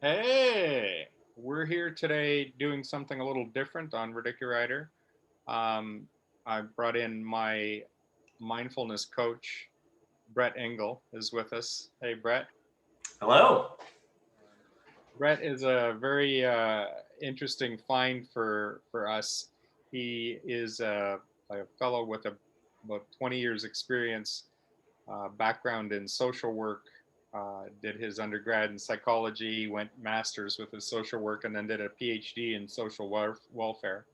Hey, we're here today doing something a little different on RidicuRyder. I brought in my mindfulness coach, Brett Engel, is with us. Hey, Brett. Hello. Brett is a very interesting find for us. He is a fellow with about 20 years experience, background in social work, did his undergrad in psychology, went master's with his social work, and then did a PhD in social welfare.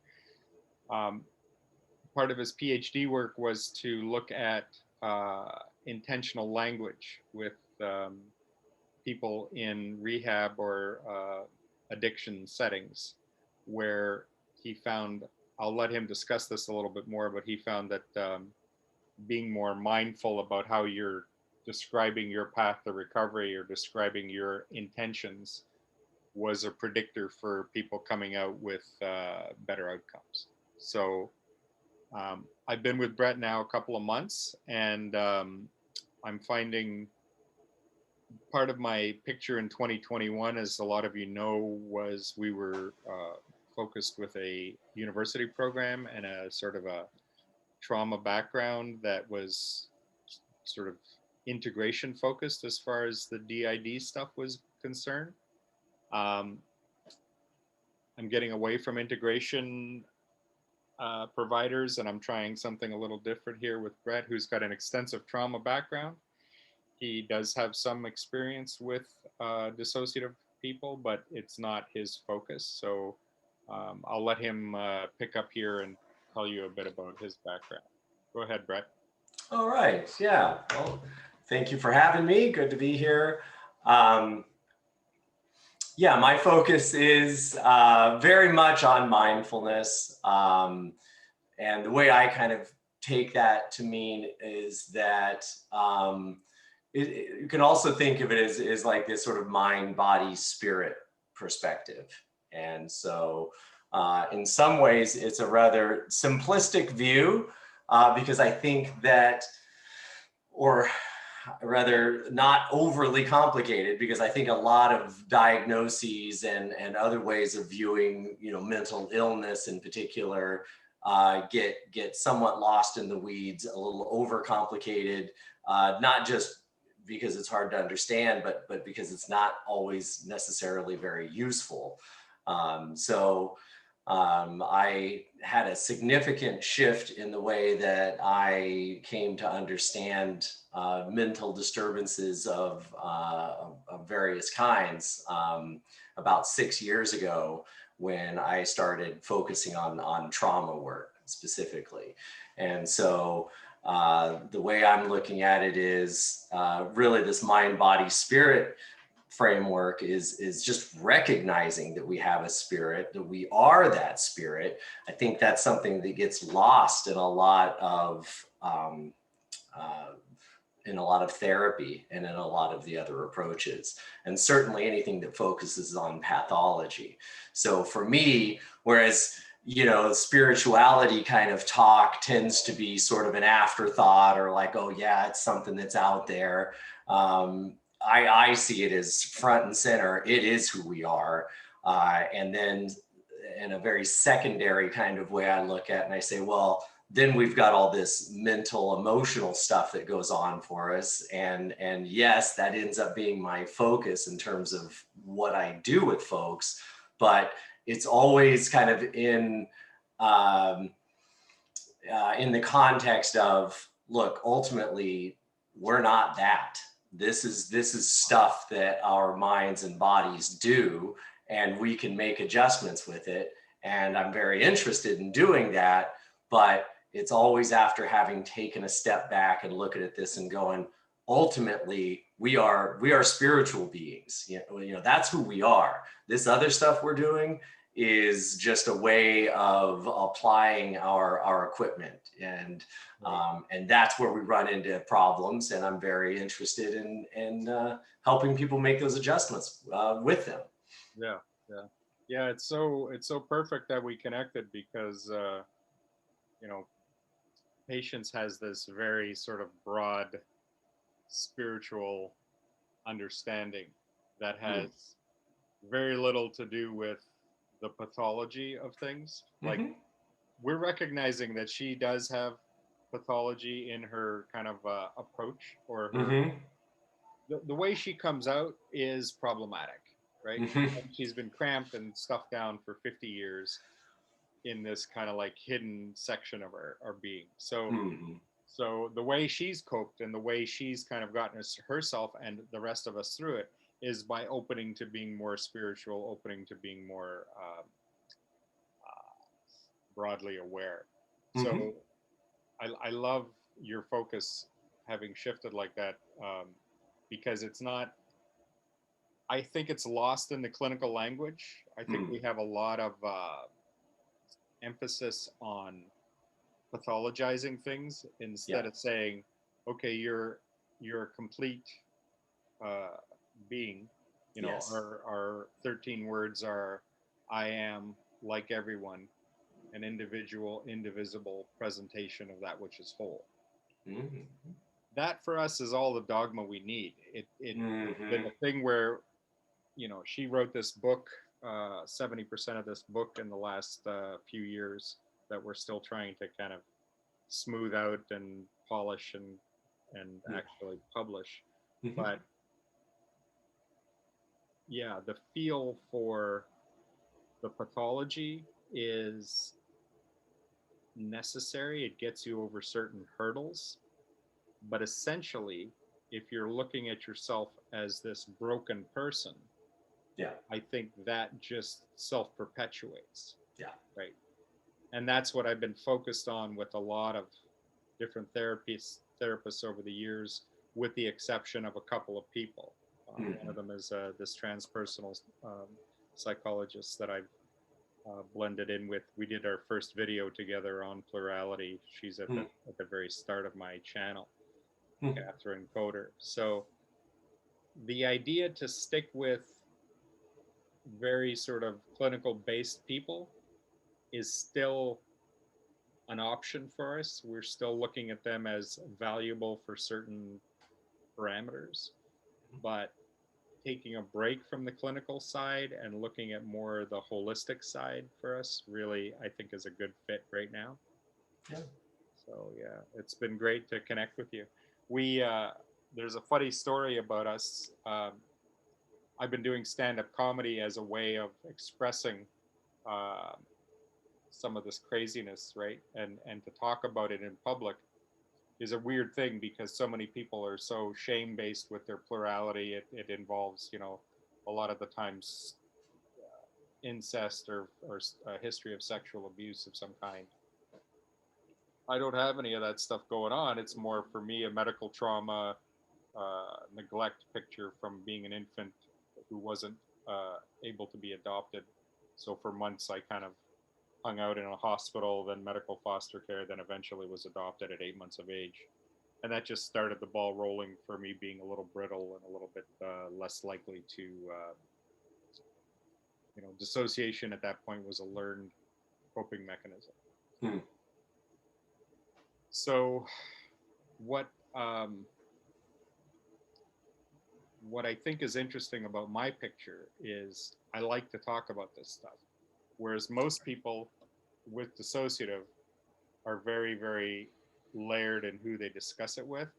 Um, Part of his PhD work was to look at uh, intentional language with um, people in rehab or addiction settings, where he found, I'll let him discuss this a little bit more, but he found that being more mindful about how you're describing your path to recovery or describing your intentions was a predictor for people coming out with better outcomes. So I've been with Brett now a couple of months, and I'm finding part of my picture in 2021, as a lot of you know, was we were focused with a university program and a sort of a trauma background that was sort of integration focused as far as the DID stuff was concerned. Um, I'm getting away from integration providers, and I'm trying something a little different here with Brett, who's got an extensive trauma background. He does have some experience with dissociative people, but it's not his focus. So I'll let him pick up here and tell you a bit about his background. Go ahead, Brett. All right. Yeah. Well, thank you for having me. Good to be here. Um, yeah, my focus is very much on mindfulness. And the way I kind of take that to mean is that you can also think of it as like this sort of mind, body, spirit perspective. And so in some ways, it's a rather simplistic view because I think that, or rather not overly complicated, because I think a lot of diagnoses and other ways of viewing, mental illness in particular, get somewhat lost in the weeds, a little overcomplicated, not just because it's hard to understand, but because it's not always necessarily very useful. I had a significant shift in the way that I came to understand mental disturbances of various kinds about 6 years ago, when I started focusing on trauma work specifically. And so the way I'm looking at it is really this mind, body, spirit framework is just recognizing that we have a spirit, that we are that spirit. I think that's something that gets lost in a lot of uh, therapy and in a lot of the other approaches, and certainly anything that focuses on pathology. So for me, whereas spirituality kind of talk tends to be sort of an afterthought, or like, oh yeah, it's something that's out there. I see it as front and center. It is who we are. And then in a very secondary kind of way, I look at and I say, well, then we've got all this mental, emotional stuff that goes on for us. And yes, that ends up being my focus in terms of what I do with folks, but it's always kind of in the context of, look, ultimately, we're not that. This is stuff that our minds and bodies do, and we can make adjustments with it. And I'm very interested in doing that, but it's always after having taken a step back and looking at this and going, ultimately, we are spiritual beings. That's who we are. This other stuff we're doing is just a way of applying our equipment, and that's where we run into problems. And I'm very interested in helping people make those adjustments with them. Yeah, yeah, yeah. It's so perfect that we connected because you know patience has this very sort of broad spiritual understanding that Hmm. has very little to do with the pathology of things. Like, Hmm. we're recognizing that she does have pathology in her kind of approach, or her Hmm. the way she comes out is problematic, right? Hmm. And she's been cramped and stuffed down for 50 years in this kind of like hidden section of our being. Hmm. So the way she's coped and the way she's kind of gotten herself and the rest of us through it is by opening to being more spiritual, opening to being more broadly aware. Hmm. So I love your focus having shifted like that, because it's not, I think it's lost in the clinical language. I think we have a lot of emphasis on pathologizing things Yeah. instead of saying, okay, you're a complete uh, being. You know, Yes. our 13 words are, I am like everyone, an individual, indivisible presentation of that which is whole. Hmm. That for us is all the dogma we need. It's been Hmm. a thing where, you know, she wrote this book, 70% of this book in the last few years that we're still trying to kind of smooth out and polish and actually publish. Hmm. But yeah, the feel for the pathology is necessary. It gets you over certain hurdles. But essentially, if you're looking at yourself as this broken person, Yeah. I think that just self perpetuates, Yeah. right? And that's what I've been focused on with a lot of different therapists over the years, with the exception of a couple of people. One of Hmm. them is this transpersonal psychologist that I've blended in with. We did our first video together on plurality. She's at the very start of my channel, Hmm. Catherine Coder. So the idea to stick with very sort of clinical based people is still an option for us. We're still looking at them as valuable for certain parameters, but taking a break from the clinical side and looking at more the holistic side for us really, I think, is a good fit right now. Yeah. So yeah, it's been great to connect with you. We There's a funny story about us. I've been doing stand-up comedy as a way of expressing uh, some of this craziness, right? And to talk about it in public is a weird thing because so many people are so shame-based with their plurality. It involves, you know, a lot of the times incest or a history of sexual abuse of some kind. I don't have any of that stuff going on. It's more for me a medical trauma, neglect picture from being an infant who wasn't able to be adopted. So for months, I kind of hung out in a hospital, then medical foster care, then eventually was adopted at 8 months of age. And that just started the ball rolling for me being a little brittle and a little bit less likely to, dissociation at that point was a learned coping mechanism. Hmm. So, what um, what I think is interesting about my picture is I like to talk about this stuff, whereas most people with dissociative are very, very layered in who they discuss it with.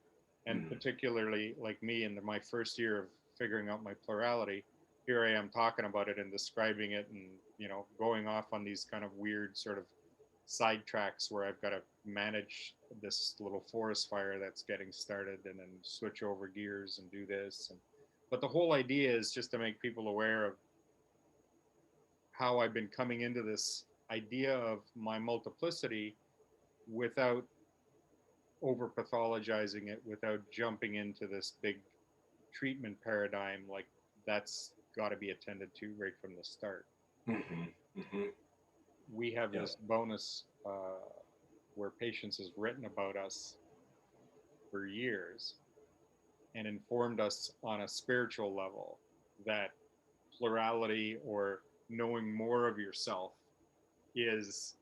And Hmm. particularly like me in my first year of figuring out my plurality, here I am talking about it and describing it and, going off on these kind of weird sort of side tracks where I've got to manage this little forest fire that's getting started and then switch over gears and do this. But the whole idea is just to make people aware of how I've been coming into this idea of my multiplicity without over pathologizing it, without jumping into this big treatment paradigm like that's got to be attended to right from the start. Hmm. Hmm. We have Yeah. this bonus where patients has written about us for years and informed us on a spiritual level that plurality or knowing more of yourself is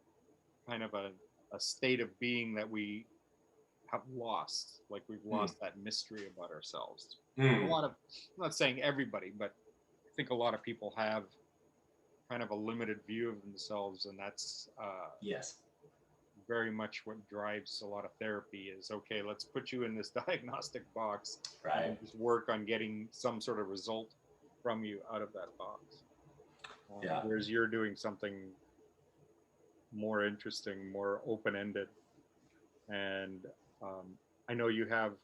kind of a state of being that we have lost. Like we've Hmm. lost that mystery about ourselves. A Hmm. lot of, I'm not saying everybody, but think a lot of people have kind of a limited view of themselves, and that's Yes. very much what drives a lot of therapy is, okay, let's put you in this diagnostic box and Right. then just work on getting some sort of result from you out of that box. Yeah. Whereas you're doing something more interesting, more open-ended. And I know you have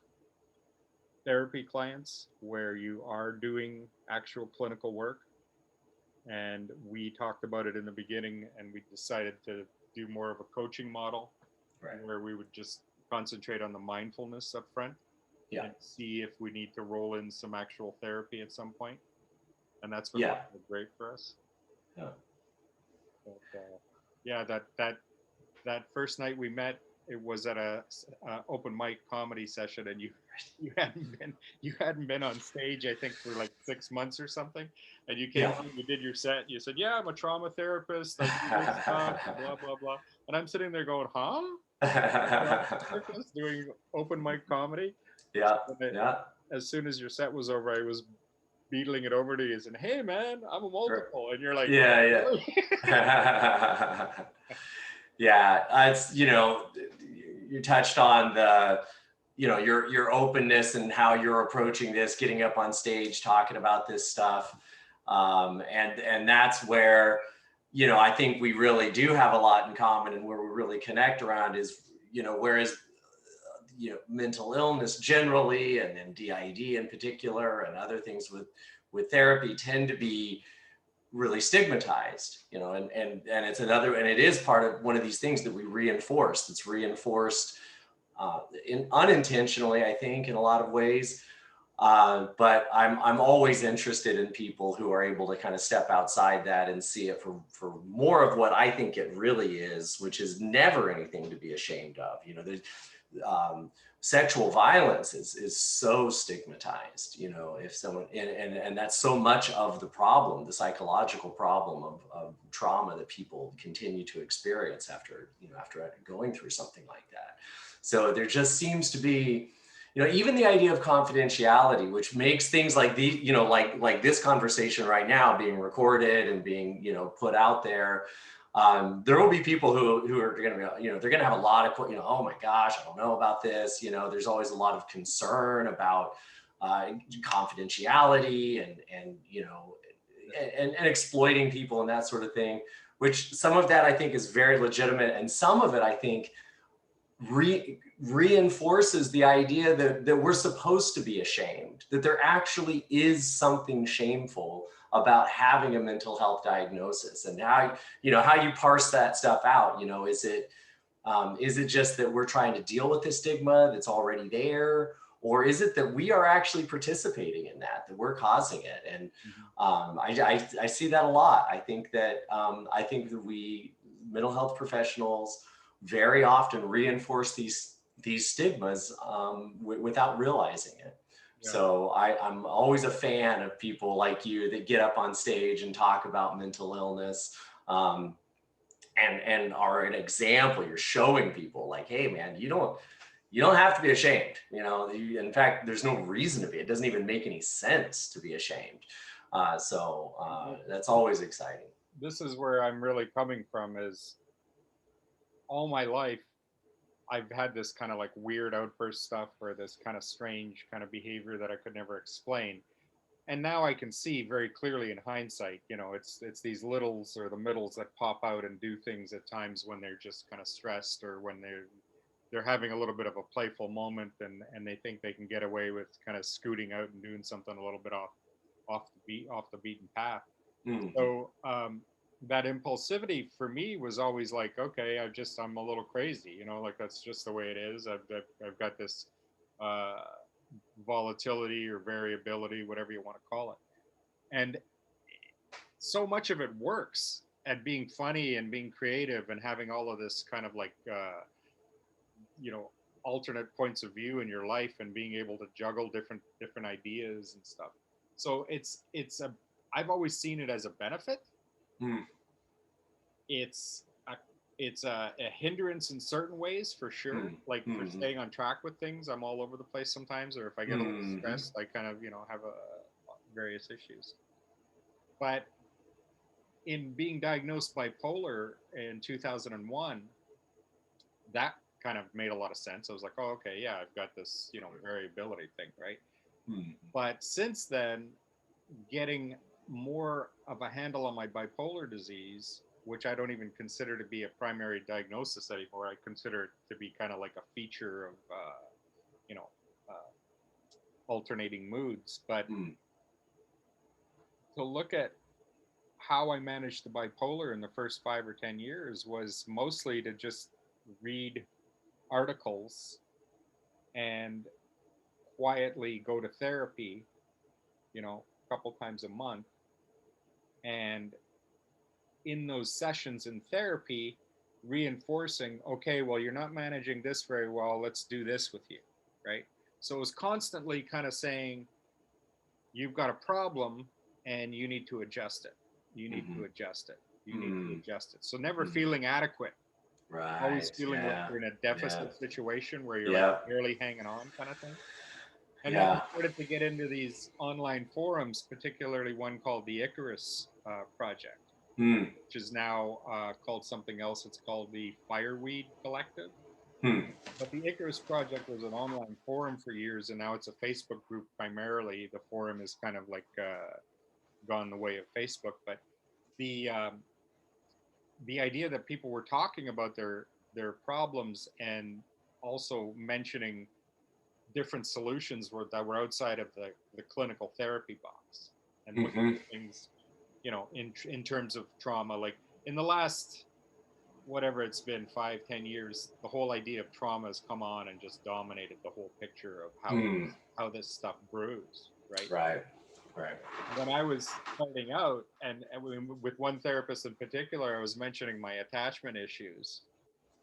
therapy clients where you are doing actual clinical work. And we talked about it in the beginning, and we decided to do more of a coaching model Right. where we would just concentrate on the mindfulness up front Yeah. and see if we need to roll in some actual therapy at some point. And that's been Yeah. working great for us. Yeah. But, yeah, that first night we met, it was at a open mic comedy session, and you hadn't been on stage, I think, for like 6 months or something. And you came Yeah. on, you did your set, and you said, "Yeah, I'm a trauma therapist. I do this stuff, blah blah blah." And I'm sitting there going, "Huh? Trauma therapist doing open mic comedy?" Yeah. And Yeah. as soon as your set was over, I was beetling it over to you, and "Hey, man, I'm a multiple," and you're like, Yeah. "Really?" Yeah. Yeah. It's, you touched on the, your openness and how you're approaching this, getting up on stage, talking about this stuff. And that's where, I think we really do have a lot in common, and where we really connect around is, whereas, mental illness generally, and then DID in particular, and other things with therapy tend to be really stigmatized, and it's another, and it is part of one of these things that we reinforce. It's reinforced unintentionally, I think, in a lot of ways. But I'm always interested in people who are able to kind of step outside that and see it for more of what I think it really is, which is never anything to be ashamed of. There's sexual violence is so stigmatized, if someone, and that's so much of the problem, the psychological problem of trauma that people continue to experience after going through something like that. So there just seems to be, even the idea of confidentiality, which makes things like like this conversation right now being recorded and being, put out there. There will be people who are going to be, they're going to have a lot of, oh my gosh, I don't know about this. There's always a lot of concern about confidentiality and exploiting people and that sort of thing, which some of that I think is very legitimate. And some of it, I think, reinforces the idea that we're supposed to be ashamed, that there actually is something shameful about having a mental health diagnosis, and how you parse that stuff out. Is it just that we're trying to deal with the stigma that's already there, or is it that we are actually participating in that we're causing it? And I see that a lot. I think that we mental health professionals very often reinforce these stigmas without realizing it. Yeah. So I'm always a fan of people like you that get up on stage and talk about mental illness, and are an example. You're showing people like, hey man, you don't have to be ashamed. In fact, there's no reason to be. It doesn't even make any sense to be ashamed. So that's always exciting. This is where I'm really coming from, is all my life I've had this kind of like weird outburst stuff, or this kind of strange kind of behavior that I could never explain. And now I can see very clearly in hindsight, it's these littles or the middles that pop out and do things at times when they're just kind of stressed, or when they're having a little bit of a playful moment, and they think they can get away with kind of scooting out and doing something a little bit off the beaten path. Mm-hmm. So that impulsivity for me was always like, okay, I'm a little crazy, like that's just the way it is. I've got this volatility or variability, whatever you want to call it. And so much of it works at being funny and being creative and having all of this kind of like, alternate points of view in your life, and being able to juggle different ideas and stuff. So I've always seen it as a benefit. Mm. It's a hindrance in certain ways, for sure. Like for staying on track with things, I'm all over the place sometimes, or if I get a little stressed, I kind of have various issues. But in being diagnosed bipolar in 2001, that kind of made a lot of sense. I was like, oh, okay, yeah, I've got this, variability thing, right? Mm. But since then, getting more of a handle on my bipolar disease, which I don't even consider to be a primary diagnosis anymore. I consider it to be kind of like a feature of, you know, uh, alternating moods. But Mm. to look at how I managed the bipolar in the first 5 or 10 years was mostly to just read articles and quietly go to therapy, a couple times a month. And in those sessions in therapy, reinforcing, okay, well, you're not managing this very well. Let's do this with you. Right. So it was constantly kind of saying, you've got a problem and you need to adjust it. You need to Mm-hmm. adjust it. You need to Mm. adjust it. So never Mm. feeling adequate, always Right. feeling like Yeah. you're in a Yeah. deficit situation where you're like Yeah. barely hanging on kind of thing. And then I Yeah. started to get into these online forums, particularly one called the Icarus Project, Mm. which is now called something else. It's called the Fireweed Collective. Mm. But the Icarus Project was an online forum for years, and now it's a Facebook group primarily. The forum is kind of like gone the way of Facebook, but the um, the idea that people were talking about their problems and also mentioning different solutions that were outside of the clinical therapy box and looking Mm-hmm. at things, in terms of trauma. Like in the last, whatever it's been, 5, 10 years, the whole idea of trauma has come on and just dominated the whole picture of Mm. how this stuff brews, right? Right. Right. When I was starting out, and with one therapist in particular, I was mentioning my attachment issues,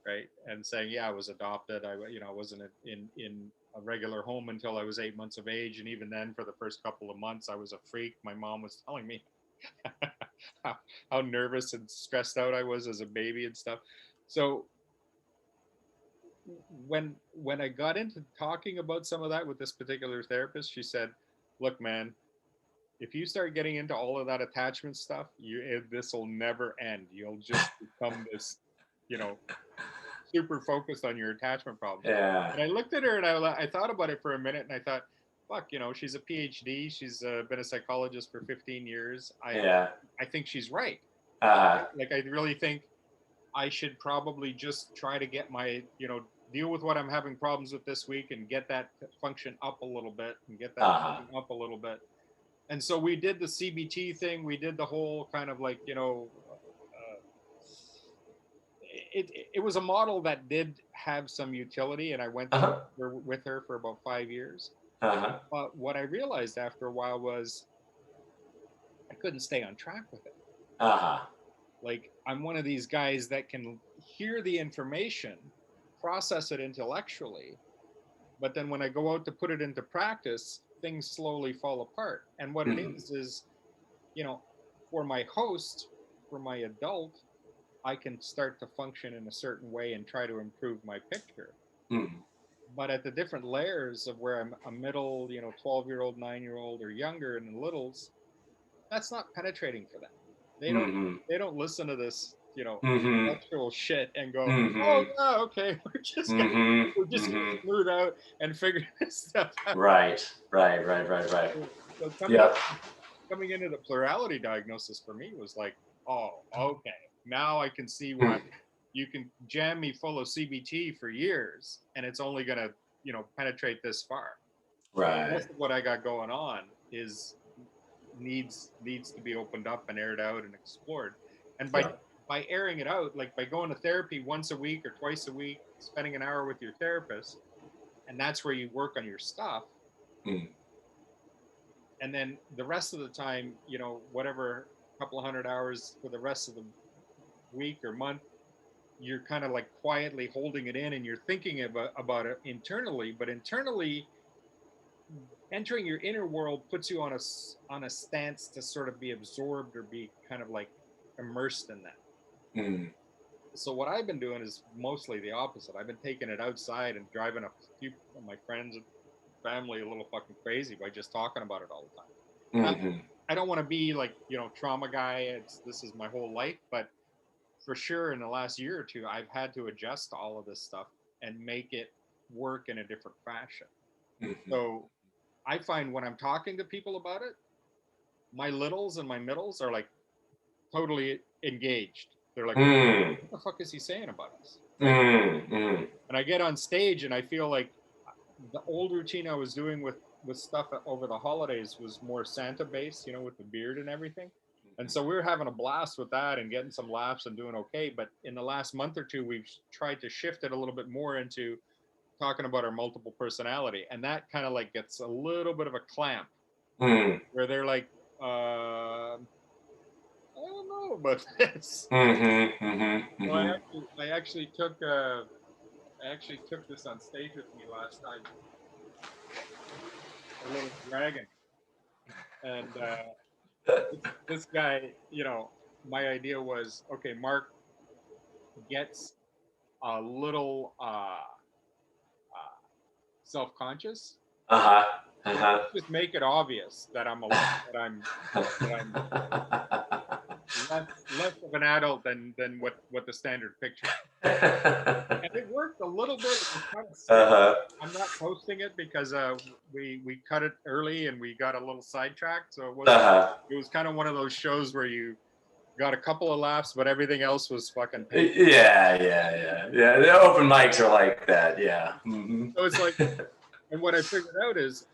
right, and saying, yeah, I was adopted. I wasn't in a regular home until I was 8 months of age, and even then, for the first couple of months, I was a freak. My mom was telling me how, how nervous and stressed out I was as a baby and stuff. So when I got into talking about some of that with this particular therapist, she said, "Look, man, if you start getting into all of that attachment stuff, this will never end. You'll just become this, you know, super focused on your attachment problems." Yeah. And I looked at her and I thought about it for a minute and I thought, fuck, she's a PhD. She's been a psychologist for 15 years. Yeah. I think she's right. Uh-huh. Like, I really think I should probably just try to get my, deal with what I'm having problems with this week and get that function up a little bit and get that Uh-huh. up a little bit. And so we did the CBT thing. We did the whole kind of like, it was a model that did have some utility, and I went through Uh-huh. with her for about 5 years. Uh-huh. But what I realized after a while was I couldn't stay on track with it. Uh-huh. Like, I'm one of these guys that can hear the information, process it intellectually, but then when I go out to put it into practice, things slowly fall apart. And what it Mm. is, you know, for my host, for my adult, I can start to function in a certain way and try to improve my picture. Mm. But at the different layers of where I'm a middle, 12-year-old, 9-year-old, or younger, and the littles, that's not penetrating for them. They don't Mm-hmm. they don't listen to this, Mm-hmm. intellectual shit and go, oh Mm-hmm. yeah, okay, Mm-hmm. we're just gonna Mm-hmm. smooth out and figure this stuff out. Right. Right. Right. Right. Right. So Yep. coming into the plurality diagnosis for me was like, oh, okay, now I can see why Mm. you can jam me full of CBT for years, and it's only gonna, penetrate this far. The Right. rest of what I got going on is needs to be opened up and aired out and explored. And Yep. by airing it out, like by going to therapy once a week or twice a week, spending an hour with your therapist, and that's where you work on your stuff. Mm. And then the rest of the time, whatever, couple of 100 hours for the rest of the week or month, you're kind of like quietly holding it in and you're thinking about it internally. But internally, entering your inner world puts you on a stance to sort of be absorbed or be kind of like immersed in that. Mm. So what I've been doing is mostly the opposite. I've been taking it outside and driving a few of my friends and family a little fucking crazy by just talking about it all the time. Mm-hmm. I don't want to be like, trauma guy. This is my whole life, but for sure in the last year or two, I've had to adjust to all of this stuff and make it work in a different fashion. Mhm. So I find when I'm talking to people about it, my littles and my middles are like totally engaged. They're like, Mm. what the fuck is he saying about us? Right. Mm. Mm. And I get on stage and I feel like the old routine I was doing with stuff over the holidays was more Santa based, with the beard and everything. And so we were having a blast with that and getting some laughs and doing okay. But in the last month or two, we've tried to shift it a little bit more into talking about our multiple personality. And that kind of like gets a little bit of a clamp Mm. where they're like, I don't know about this. Mhm. Mhm. So Mhm. I actually took this on stage with me last time, a little dragon. And this guy, my idea was, okay, Mark gets a little self-conscious. Uh-huh. So Uh-huh. let's just make it obvious that I'm less of an adult than what the standard picture. And it worked a little bit. It was kind of sick. Uh-huh. I'm not posting it because we cut it early and we got a little sidetracked. So Uh-huh. it was kind of one of those shows where you got a couple of laughs, but everything else was fucking painful. Yeah, yeah, yeah. Yeah, the open mics are like that, yeah. Mhm. So it's like, and what I figured out is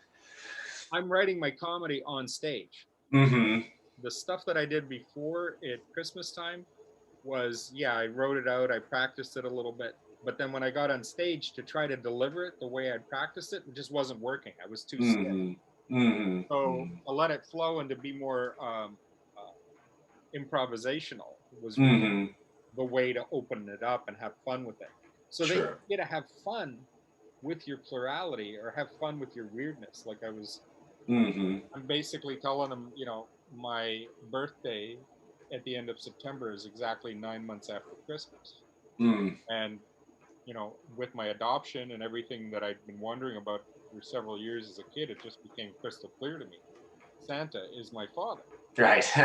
I'm writing my comedy on stage. Mhm. The stuff that I did before at Christmas time was, yeah, I wrote it out, I practiced it a little bit, but then when I got on stage to try to deliver it the way I practiced it, it just wasn't working. I was too stiff. Mhm. Mhm. So Mhm. to let it flow and to be more improvisational was Mhm. the way to open it up and have fun with it. So they Sure. get to have fun with your plurality or have fun with your weirdness. Like Mhm. I'm basically telling them, my birthday at the end of September is exactly 9 months after Christmas. Mm. And, with my adoption and everything that I'd been wondering about for several years as a kid, it just became crystal clear to me. Santa is my father. Right. So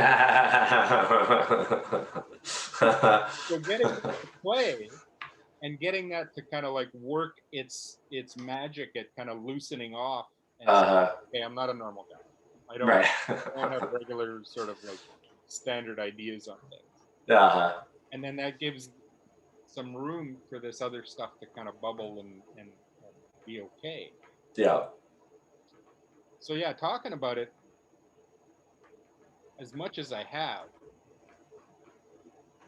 getting that to play and getting that to kind of like work its magic at kind of loosening off and saying, Uh-huh. okay, I'm not a normal guy. Right. I don't have regular sort of like standard ideas on things. Uh-huh. And then that gives some room for this other stuff to kind of bubble and be okay. Yeah. So yeah, talking about it as much as I have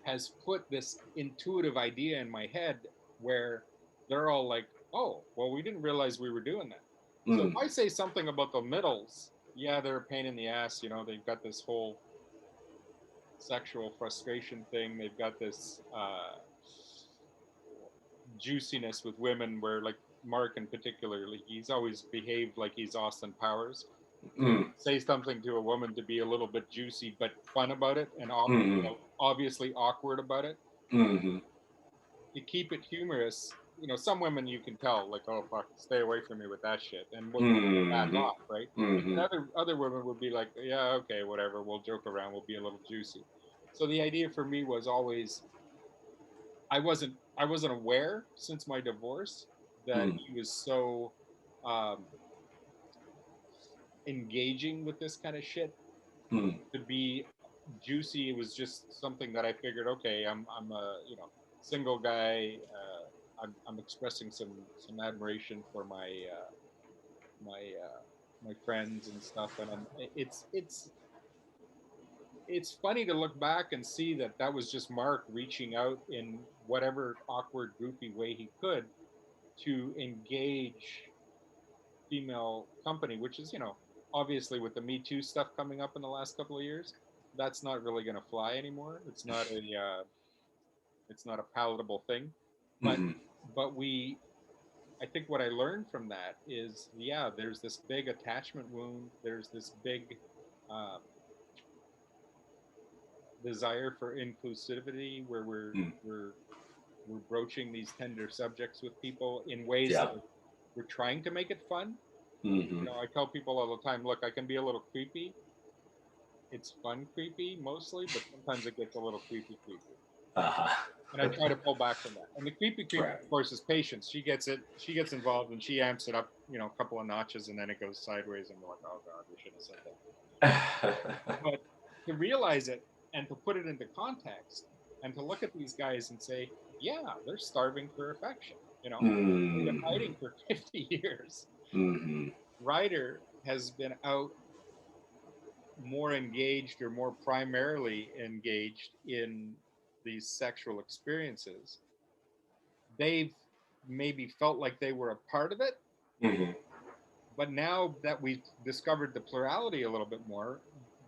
has put this intuitive idea in my head where they're all like, oh, well, we didn't realize we were doing that. So if Mm. I say something about the middles, yeah, they're a pain in the ass. They've got this whole sexual frustration thing. They've got this juiciness with women where, like, Mark in particular, like, he's always behaved like he's Austin Powers. To Mm. say something to a woman to be a little bit juicy but fun about it and Mhm. obviously awkward about it, Mhm. to keep it humorous. Some women you can tell, like, oh fuck, stay away from me with that shit, and we'll just back Mhm. off, right? And Mhm. other women would be like, yeah, okay, whatever, we'll joke around, we'll be a little juicy. So the idea for me was always, I wasn't aware since my divorce that Mm. he was so um, engaging with this kind of shit. Mm. To be juicy, it was just something that I figured, okay, I'm a single guy. I'm expressing some admiration for my friends and stuff, and it's funny to look back and see that that was just Mark reaching out in whatever awkward, goofy way he could to engage female company, which is, obviously with the Me Too stuff coming up in the last couple of years, that's not really going to fly anymore. It's not a palatable thing. But Mhm. but I think what I learned from that is, yeah, there's this big attachment wound. There's this big um, desire for inclusivity where Mm. we're broaching these tender subjects with people in ways that Yeah. we're trying to make it fun. Mhm. I tell people all the time, look, I can be a little creepy, it's fun creepy mostly, but sometimes it gets a little creepy. Uh-huh. And I try to pull back from that. And the creepy, Right. of course, is patience. She gets it. She gets involved, and she amps it up, a couple of notches, and then it goes sideways, and we're like, oh god, we shouldn't have said that. But to realize it and to put it into context, and to look at these guys and say, yeah, they're starving for affection. They've been Mm-hmm. hiding for 50 years. Mm-hmm. Ryder has been out more engaged or more primarily engaged in these sexual experiences. They've maybe felt like they were a part of it, Mm-hmm. but now that we've discovered the plurality a little bit more,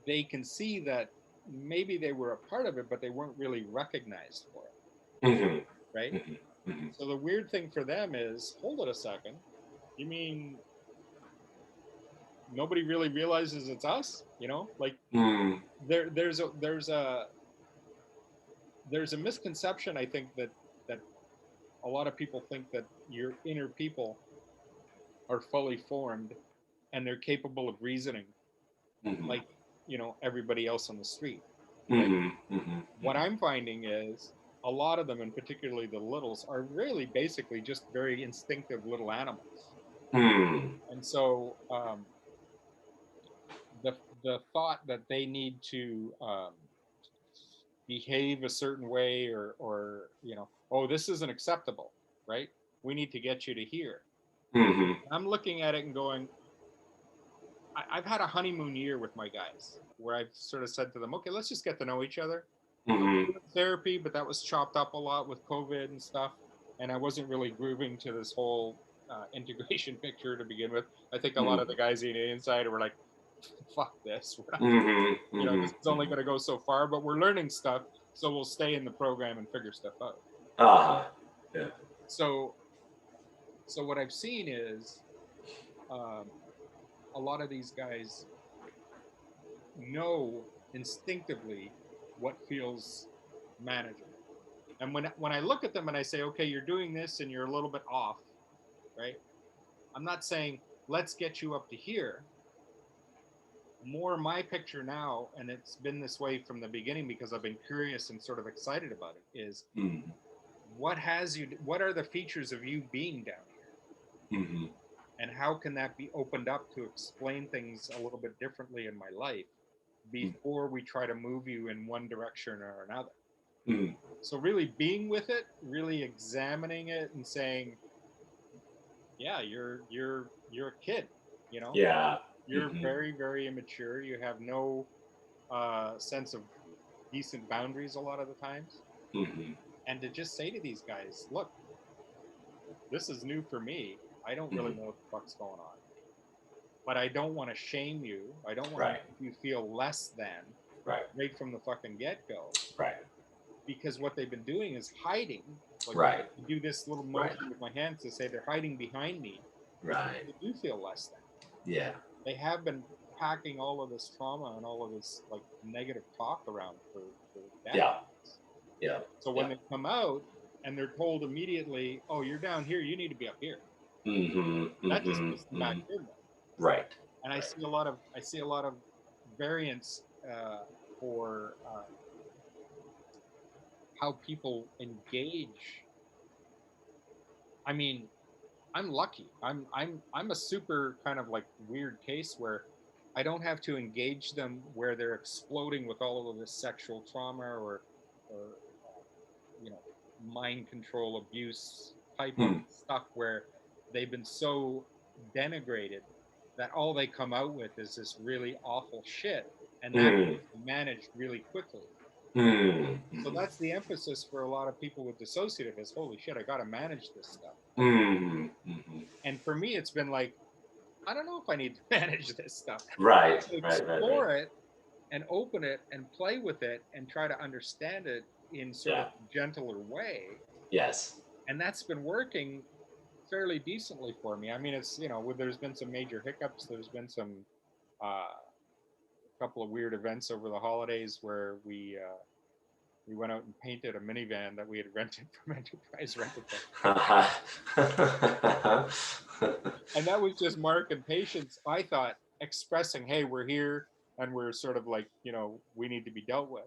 they can see that maybe they were a part of it, but they weren't really recognized for it, Mm-hmm. right? Mm-hmm. Mm-hmm. So the weird thing for them is, hold it a second, you mean nobody really realizes it's us? Like Mm. there's a misconception, I think, that a lot of people think that your inner people are fully formed and they're capable of reasoning Mm-hmm. like everybody else on the street, right? Mm-hmm. Mm-hmm. What I'm finding is a lot of them, and particularly the littles, are really basically just very instinctive little animals. Mm. And so the thought that they need to behave a certain way, or oh, this isn't acceptable, right? We need to get you to here. Mm-hmm. I'm looking at it and going, I've had a honeymoon year with my guys where I've sort of said to them, okay, let's just get to know each other. Mm-hmm. Therapy, but that was chopped up a lot with COVID and stuff. And I wasn't really grooving to this whole integration picture to begin with. I think a lot of the guys in the inside were like, fuck this. We're not, Mm-hmm. this is Mm-hmm. only going to go so far, but we're learning stuff. So we'll stay in the program and figure stuff out. Uh-huh. Yeah. So, so what I've seen is um, a lot of these guys know instinctively what feels manageable. And when I look at them and I say, okay, you're doing this and you're a little bit off, right? I'm not saying let's get you up to here. More my picture now, and it's been this way from the beginning because I've been curious and sort of excited about it, is Mm-hmm. what are the features of you being down here? Mm-hmm. And how can that be opened up to explain things a little bit differently in my life before we try to move you in one direction or another? Mm-hmm. So really being with it, really examining it and saying, yeah, you're a kid, you know, Yeah. you're Mm-hmm. very, very immature. You have no sense of decent boundaries a lot of the times. Mm-hmm. And to just say to these guys, look, this is new for me. I don't really Mm-hmm. know what the fuck's going on, but I don't want to shame you. I don't want to Right. make you feel less than Right. right from the fucking get go, Right. because what they've been doing is hiding. Like when Right. I do this little Right. motion with my hands to say they're hiding behind me, Right. they do feel less than. Yeah. They have been packing all of this trauma and all of this like negative talk around for decades. Yeah. Yeah. So when Yeah. they come out and they're told immediately, "Oh, you're down here. You need to be up here," Mm-hmm. that just Mm-hmm. puts them back Mm-hmm. here more. Right. And Right. I see a lot of variance for how people engage. I mean, I'm lucky. I'm a super kind of like weird case where I don't have to engage them where they're exploding with all of this sexual trauma or you know mind control abuse type of Mm. stuff where they've been so denigrated that all they come out with is this really awful shit, and that Mm. is managed really quickly. Mm. So Mm. that's the emphasis for a lot of people with dissociative is, holy shit, I got to manage this stuff. Mm. Mm-hmm. And for me it's been like, I don't know if I need to manage this stuff. Right. To Right. Right. Right. explore it and open it and play with it and try to understand it in sort of Yeah. a gentler way. Yes. And that's been working fairly decently for me. I mean, it's, there's been some major hiccups. There's been some, couple of weird events over the holidays where we went out and painted a minivan that we had rented from Enterprise Rented. And that was just Mark and Patience, I thought, expressing, hey, we're here. and we're sort of like, we need to be dealt with.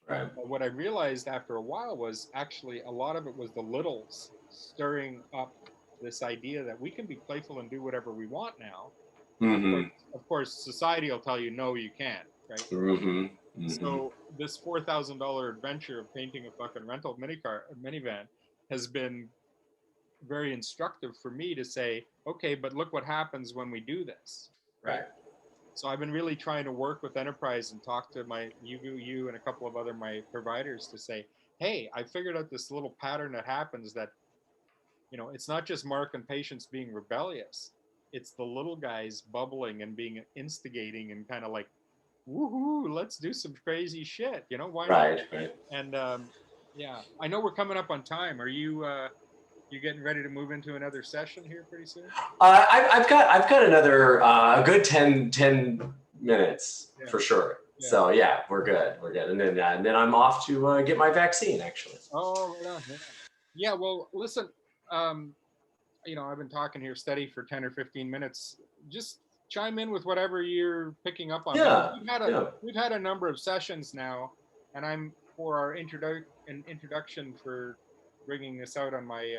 Right. But what I realized after a while was actually a lot of it was the littles stirring up this idea that we can be playful and do whatever we want now. And Mm-hmm. of course, society will tell you, no, you can't, right? Mm-hmm. Mm-hmm. So this $4,000 adventure of painting a fucking rental minivan has been very instructive for me to say, okay, but look what happens when we do this, right? Right. So I've been really trying to work with enterprise and talk to you and a couple of other my providers to say, hey, I figured out this little pattern that happens that, it's not just Mark and patients being rebellious. It's the little guys bubbling and being instigating and kind of like, woohoo, let's do some crazy shit. Why not? Right. Right. And yeah, I know we're coming up on time. Are you getting ready to move into another session here pretty soon? I've got another a good 10 minutes Yeah. for sure. Yeah. So yeah, we're good. And then I'm off to get my vaccine actually. Oh, right on. Yeah. Well, listen, um, I've been talking here steady for 10 or 15 minutes. Just chime in with whatever you're picking up on. Yeah. We've had a number of sessions now, and I'm for our introduction for bringing this out on my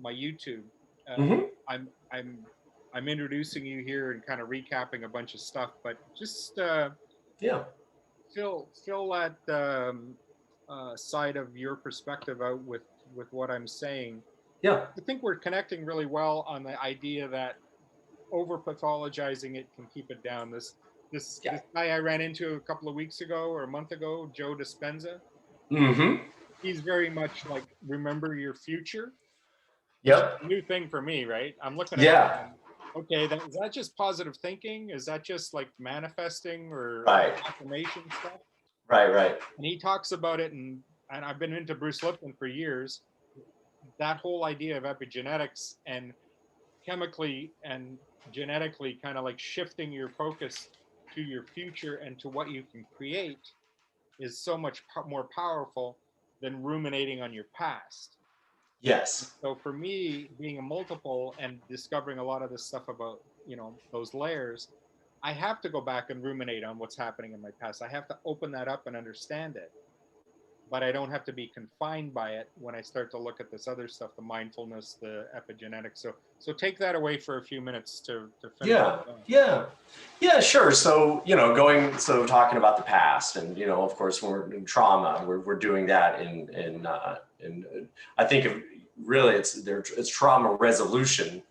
YouTube. Mm-hmm. I'm introducing you here and kind of recapping a bunch of stuff, but just Yeah. fill that side of your perspective out with what I'm saying. Yeah. I think we're connecting really well on the idea that over pathologizing it can keep it down. This guy I ran into a couple of weeks ago or a month ago, Joe Dispenza. Mm-hmm. He's very much like remember your future, which is Yep. a new thing for me, right? I'm looking at Yeah. it. Okay, is that just positive thinking? Is that just like manifesting or Right. affirmation stuff? Right. And he talks about it, and I've been into Bruce Lipton for years. That whole idea of epigenetics and chemically and genetically kind of like shifting your focus to your future and to what you can create is so much more powerful than ruminating on your past. Yes. So for me, being a multiple and discovering a lot of this stuff about, those layers, I have to go back and ruminate on what's happening in my past. I have to open that up and understand it. But I don't have to be confined by it when I start to look at this other stuff, the mindfulness, the epigenetics. So take that away for a few minutes to finish. Yeah, sure. So, talking about the past and, of course, when we're in trauma, we're doing that in I think of really it's trauma resolution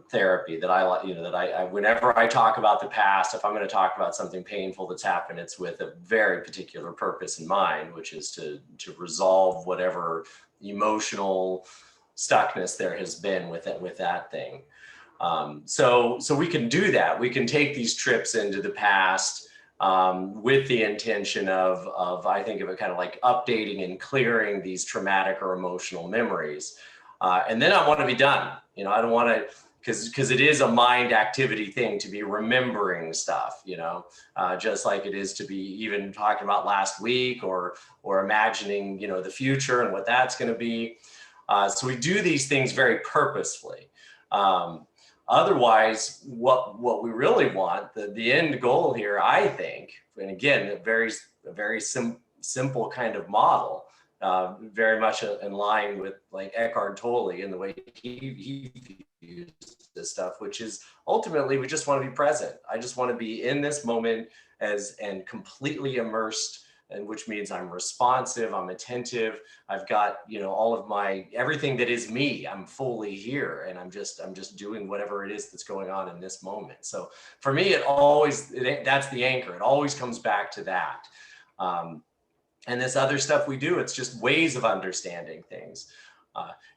therapy that I like, that I whenever I talk about the past, if I'm going to talk about something painful that's happened, it's with a very particular purpose in mind, which is to resolve whatever emotional stuckness there has been with that thing. So we can do that. We can take these trips into the past with the intention of I think of it kind of like updating and clearing these traumatic or emotional memories. And then I want to be done. I don't want to, because it is a mind activity thing to be remembering stuff, just like it is to be even talking about last week or imagining, the future and what that's going to be. So we do these things very purposefully. Otherwise, what we really want, the end goal here, I think, and again, a very simple kind of model, very much in line with like Eckhart Tolle and the way he views this stuff, which is ultimately we just want to be present. I just want to be in this moment and completely immersed, and which means I'm responsive, I'm attentive, I've got all of my everything that is me. I'm fully here, and I'm just doing whatever it is that's going on in this moment. So for me, that's the anchor. It always comes back to that. And this other stuff we do, it's just ways of understanding things.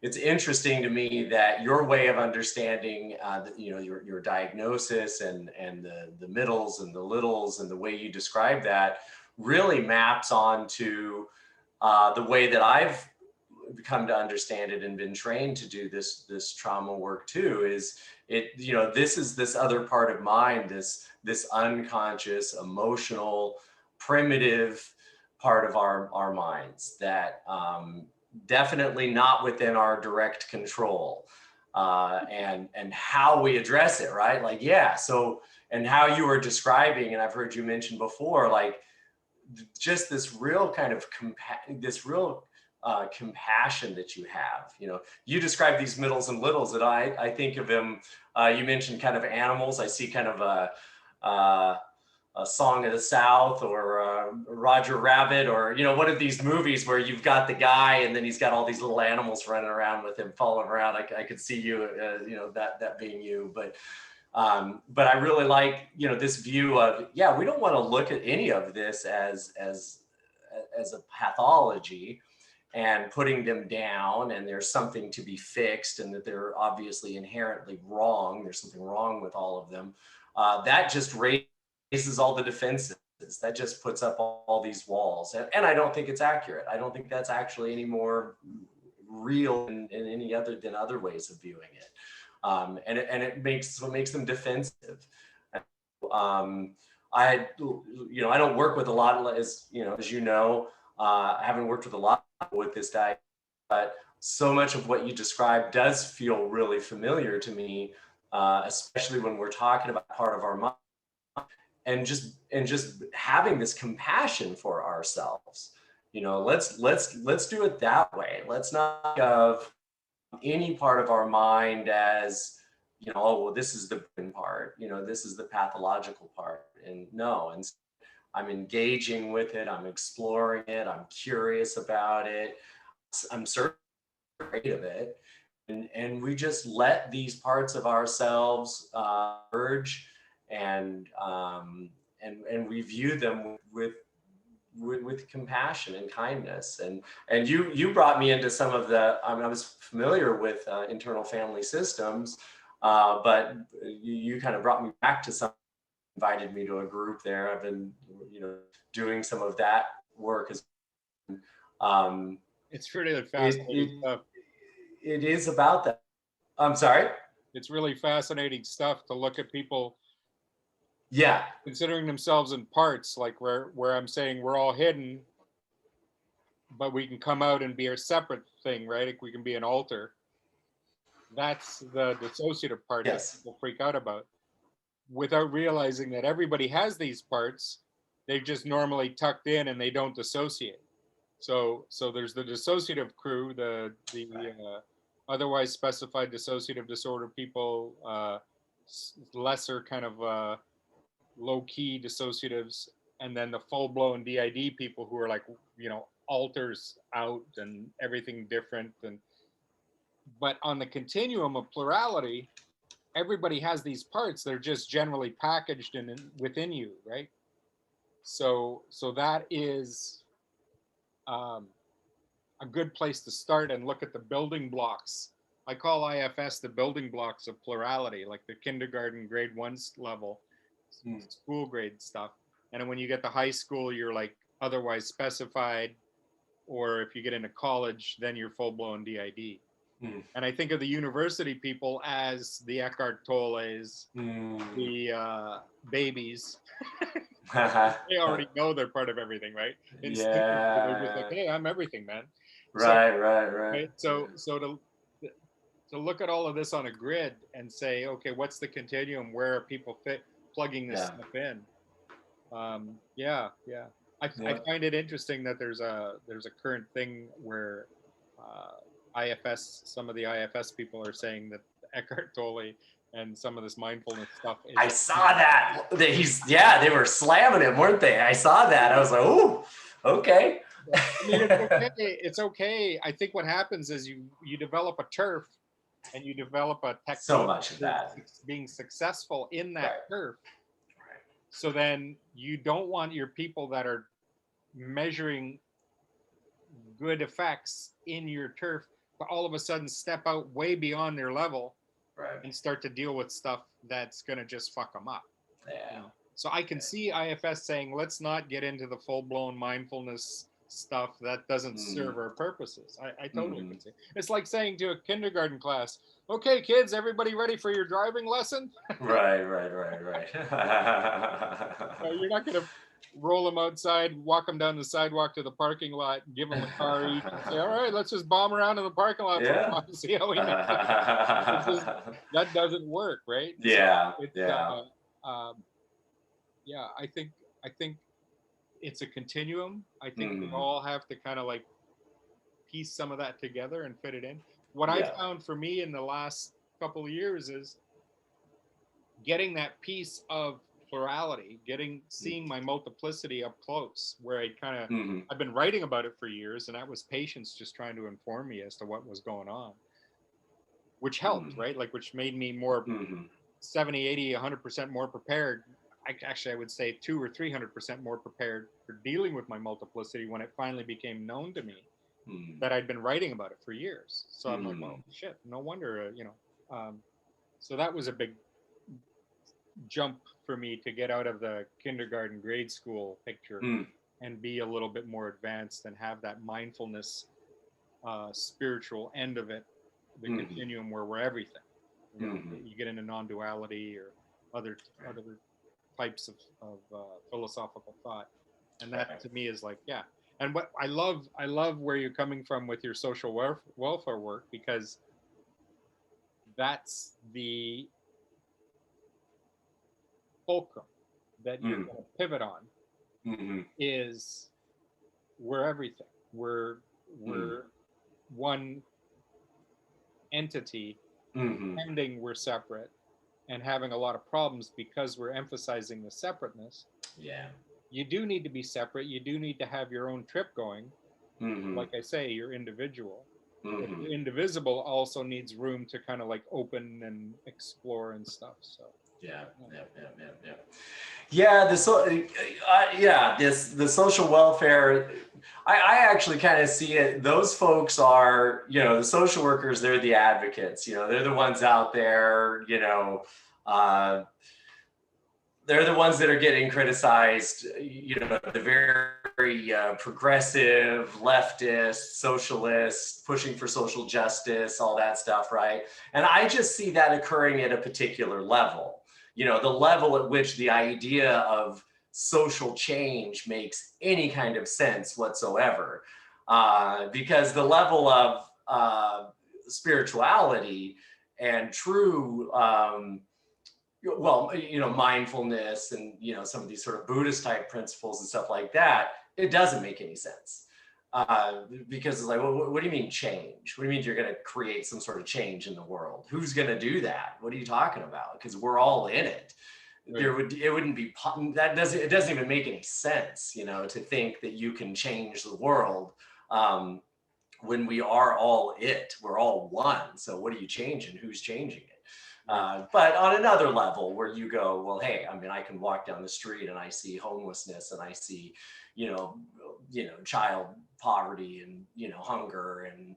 It's interesting to me that your way of understanding, your diagnosis and the middles and the littles and the way you describe that really maps onto the way that I've come to understand it and been trained to do this trauma work too. Is it this is this other part of mind, this unconscious, emotional, primitive part of our minds that definitely not within our direct control. and how we address it, right? Like, yeah. So, and how you were describing, and I've heard you mention before, like just this real kind of compassion that you have. You know, you describe these middles and littles that I think of them. You mentioned kind of animals. I see kind of a Song of the South or Roger Rabbit, or, you know, one of these movies where you've got the guy and then he's got all these little animals running around with him, following around. I could see you, you know, that being you. But I really like, you know, this view of, yeah, we don't want to look at any of this as a pathology and putting them down, and there's something to be fixed, and that they're obviously inherently wrong. There's something wrong with all of them. That just raises all the defenses. That just puts up all these walls. And I don't think it's accurate. I don't think that's actually any more real in any other than other ways of viewing it. And it makes them defensive. I don't work with a lot, as you know, I haven't worked with a lot with this diet, but so much of what you described does feel really familiar to me, especially when we're talking about part of our mind, and just having this compassion for ourselves. You know, let's do it that way. Let's not think of any part of our mind as, you know, oh, well, this is the brain part, you know, this is the pathological part. And no, and I'm engaging with it, I'm exploring it, I'm curious about it, I'm certainly afraid of it. And we just let these parts of ourselves emerge, and we view them with compassion and kindness. And you brought me into some of the, I mean, I was familiar with internal family systems, but you kind of brought me back to some, invited me to a group there. I've been, you know, doing some of that work as it's really fascinating stuff. It is about that. I'm sorry? It's really fascinating stuff to look at people, yeah, considering themselves in parts, like where I'm saying we're all hidden, but we can come out and be a separate thing, right? Like we can be an alter. That's the dissociative part yes. that people freak out about, without realizing that everybody has these parts. They've just normally tucked in and they don't dissociate. So there's the dissociative crew, the otherwise specified dissociative disorder people, lesser kind of low-key dissociatives, and then the full-blown DID people who are like, you know, alters out and everything different. And but on the continuum of plurality, everybody has these parts. They're just generally packaged within you, right? So that is a good place to start and look at the building blocks. I call IFS the building blocks of plurality, like the kindergarten grade 1 level, school grade stuff. And then when you get to high school, you're like otherwise specified, or if you get into college, then you're full-blown DID. And I think of the university people as the Eckhart Tolles, the babies. They already know they're part of everything, right? They're just like, hey, I'm everything, man. Right. So to look at all of this on a grid and say, okay, what's the continuum? Where are people plugging this stuff in? I find it interesting that there's a current thing where some of the IFS people are saying that Eckhart Tolle and some of this mindfulness stuff is, I saw that they were slamming him, weren't they? I saw that. I was like, oh, okay. I mean, it's okay. I think what happens is you develop a turf, and you develop a technique, so much of that being successful in that turf. Right. So then you don't want your people that are measuring good effects in your turf to all of a sudden step out way beyond their level, right, and start to deal with stuff that's going to just fuck them up. Yeah. So I can see IFS saying, let's not get into the full-blown mindfulness stuff that doesn't serve our purposes. I totally can see. It's like saying to a kindergarten class, okay, kids, everybody ready for your driving lesson? Right. You're not going to roll them outside, walk them down the sidewalk to the parking lot, give them a car each, and say, "All right, let's just bomb around in the parking lot for a Yeah. while and see how we make it." It's just, that doesn't work, right? So Yeah. it's Yeah. yeah, I think it's a continuum. I think we Mm. all have to kind of like piece some of that together and fit it in. What I Yeah. found for me in the last couple of years is getting that piece of plurality, seeing my multiplicity up close, where Mm-hmm. I've been writing about it for years, and that was patience just trying to inform me as to what was going on, which helped, right? Like, which made me more Mm-hmm. 70, 80, 100% more prepared. I would say 200 or 300% more prepared for dealing with my multiplicity when it finally became known to me Mm-hmm. that I'd been writing about it for years. So I'm like, Mm-hmm. well, shit, no wonder, so that was a big jump for me to get out of the kindergarten grade school picture Mm-hmm. and be a little bit more advanced and have that mindfulness spiritual end of it, the Mm-hmm. continuum where we're everything. Mm-hmm. You get into non-duality or other types of philosophical thought, and that Right. to me is like, yeah. And what I love where you're coming from with your social welfare work, because that's the fulcrum that you're Mm-hmm. going to pivot on. Mm-hmm. Is we're everything. We're one entity, Mm-hmm. pretending we're separate and having a lot of problems because we're emphasizing the separateness. Yeah. You do need to be separate. You do need to have your own trip going. Mm-hmm. Like I say, you're individual. But Mm-hmm. the indivisible also needs room to kind of like open and explore and stuff. So Yeah. yeah. Yeah. Yeah. Yeah. Yeah. Yeah, the social welfare. I actually kind of see it. Those folks are, the social workers. They're the advocates. They're the ones out there. Uh, they're the ones that are getting criticized. The very progressive, leftist, socialist, pushing for social justice, all that stuff, right? And I just see that occurring at a particular level. The level at which the idea of social change makes any kind of sense whatsoever. Because the level of spirituality and true mindfulness and some of these sort of Buddhist type principles and stuff like that, it doesn't make any sense. Because it's like, well, what do you mean change? What do you mean you're going to create some sort of change in the world? Who's going to do that? What are you talking about? Because we're all in it. Right. It wouldn't be it doesn't even make any sense, to think that you can change the world when we are all it. We're all one. So what are you changing? Who's changing it? But on another level where you go, well, hey, I mean, I can walk down the street and I see homelessness and I see, child poverty and, hunger and,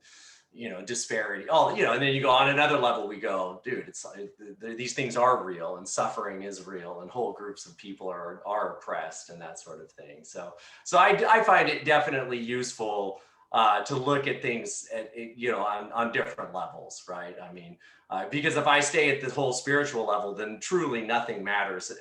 disparity, and then you go on another level, we go, dude, these things are real and suffering is real and whole groups of people are oppressed and that sort of thing. So I find it definitely useful to look at things on different levels, right? I mean, because if I stay at this whole spiritual level, then truly nothing matters.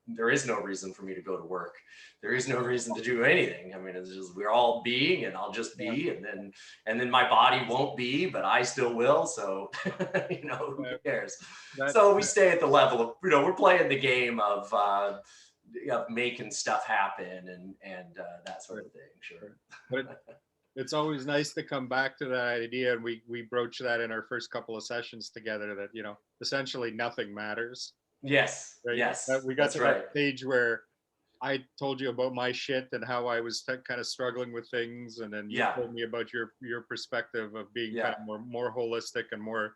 There is no reason for me to go to work. There is no reason to do anything. I mean, it's just we're all being, and I'll just be, and then my body won't be, but I still will. So, who cares? So we stay at the level of, we're playing the game of making stuff happen and that sort of thing. Sure. But it's always nice to come back to that idea, and we broach that in our first couple of sessions together, that essentially nothing matters. Yes. Right? Yes. We got that's to right. that stage where I told you about my shit and how I was kind of struggling with things, and then you told me about your perspective of being kind of more holistic and more,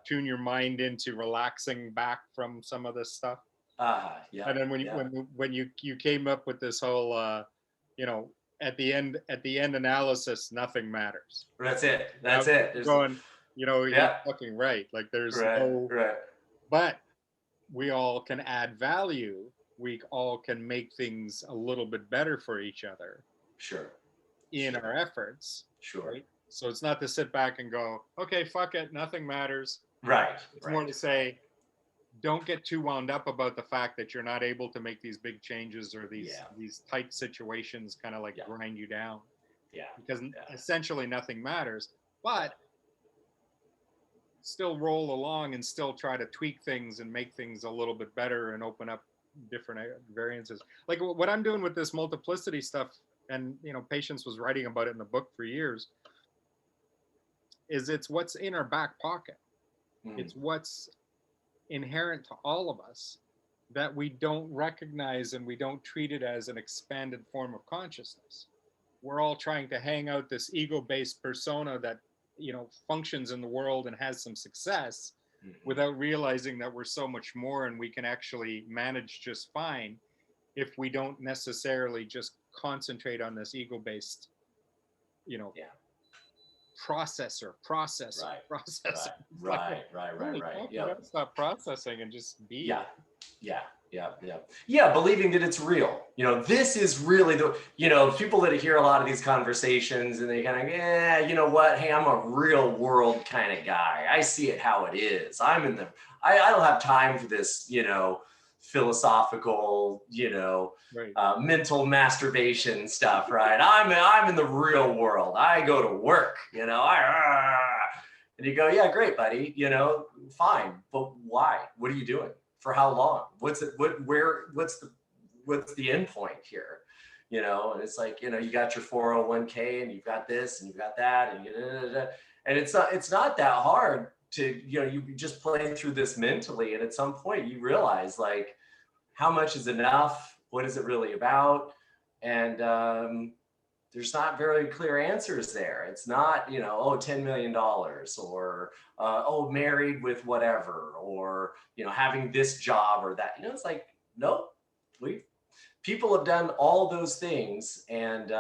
tune your mind into relaxing back from some of this stuff. And then when you came up with this whole, at the end analysis, nothing matters. That's it. That's it. Going, you're fucking right. Like there's but we all can add value. We all can make things a little bit better for each other. Sure. In our efforts. Sure. Right? So it's not to sit back and go, okay, fuck it, nothing matters. Right. It's more to say, don't get too wound up about the fact that you're not able to make these big changes, or Yeah. these tight situations kind of like Yeah. grind you down, Yeah. because Yeah. essentially nothing matters. But still roll along and still try to tweak things and make things a little bit better and open up different variances. Like what I'm doing with this multiplicity stuff, and Patience was writing about it in the book for years, is it's what's in our back pocket. It's what's inherent to all of us that we don't recognize, and we don't treat it as an expanded form of consciousness. We're all trying to hang out this ego-based persona that functions in the world and has some success, without realizing that we're so much more, and we can actually manage just fine if we don't necessarily just concentrate on this ego-based processor. Right. You gotta stop processing and just be. Yeah, believing that it's real. This is really people that hear a lot of these conversations and they kind of, you know what? Hey, I'm a real world kind of guy. I see it how it is. I don't have time for this, philosophical, mental masturbation stuff, right? I'm in the real world. I go to work, and you go, yeah, great, buddy, fine. But why? What are you doing? For how long? What's the end point here? And it's like, you got your 401k and you've got this and you've got that and it's not that hard to, you just play through this mentally. And at some point you realize, like, how much is enough? What is it really about? And there's not very clear answers there. It's not, $10 million or, married with whatever, or, having this job or that, it's like, nope, people have done all those things, and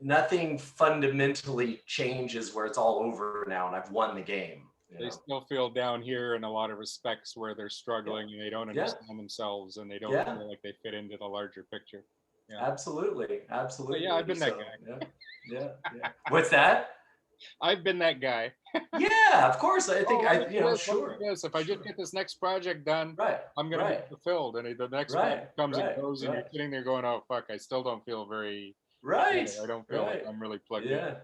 nothing fundamentally changes where it's all over now and I've won the game. They still feel down here in a lot of respects, where they're struggling and they don't understand themselves, and they don't feel like they fit into the larger picture. Absolutely. But yeah, I've been that guy. Yeah. What's that? I've been that guy. Yeah, of course. I think sure. Yes, if I just get this next project done, I'm gonna be fulfilled. And the next project comes and goes, and you're sitting there going, "Oh fuck, I still don't feel very I don't feel like I'm really plugged in."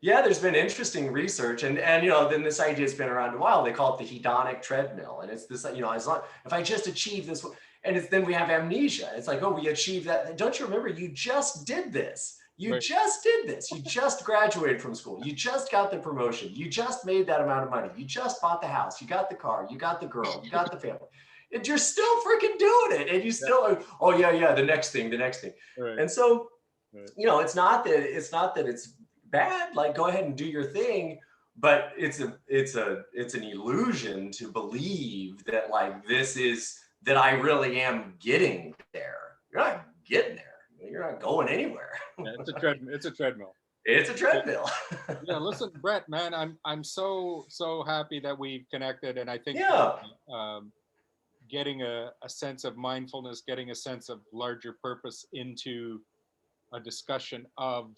Yeah, there's been interesting research, and then this idea has been around a while. They call it the hedonic treadmill, and it's this, as long if I just achieve this, and then we have amnesia. It's like, oh, we achieved that. Don't you remember? You just did this. You just did this. You just graduated from school. You just got the promotion. You just made that amount of money. You just bought the house. You got the car. You got the girl. You got the family. And you're still freaking doing it. And you still, the next thing. Right. And so, it's not that it's bad. Like, go ahead and do your thing. But it's an illusion to believe that, like, this is that I really am getting there. You're not getting there. You're not going anywhere. It's a treadmill. It's a treadmill. Yeah, listen, Brett, man, I'm so happy that we've connected, and I think getting a sense of mindfulness, getting a sense of larger purpose into a discussion of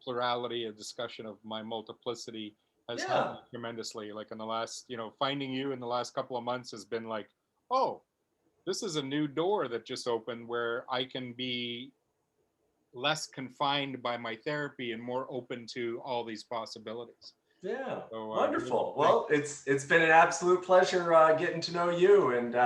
plurality, a discussion of my multiplicity has helped me tremendously. Like in the last, finding you in the last couple of months has been like, oh, this is a new door that just opened where I can be less confined by my therapy and more open to all these possibilities. Yeah, so, wonderful. Well, it's been an absolute pleasure getting to know you, and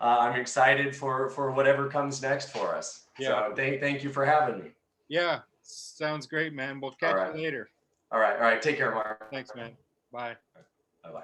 I'm excited for whatever comes next for us. Yeah. So thank you for having me. Yeah, sounds great, man. We'll catch you later. All right. Take care, Mark. Thanks, man. Bye. Bye-bye.